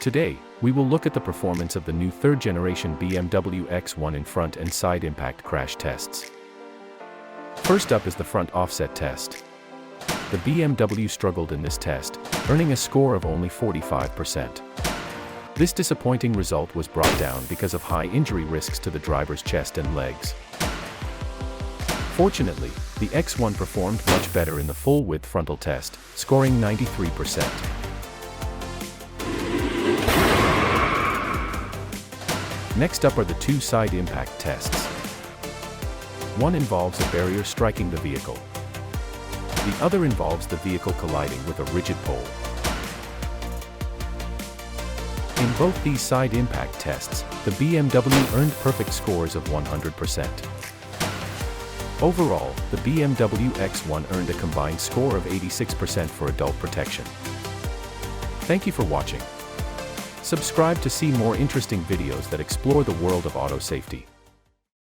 Today, we will look at the performance of the new third-generation BMW X1 in front and side impact crash tests. First up is the front offset test. The BMW struggled in this test, earning a score of only 45%. This disappointing result was brought down because of high injury risks to the driver's chest and legs. Fortunately, the X1 performed much better in the full-width frontal test, scoring 93%. Next up are the two side impact tests. One involves a barrier striking the vehicle. The other involves the vehicle colliding with a rigid pole. In both these side impact tests, the BMW earned perfect scores of 100%. Overall, the BMW X1 earned a combined score of 86% for adult protection. Thank you for watching. Subscribe to see more interesting videos that explore the world of auto safety.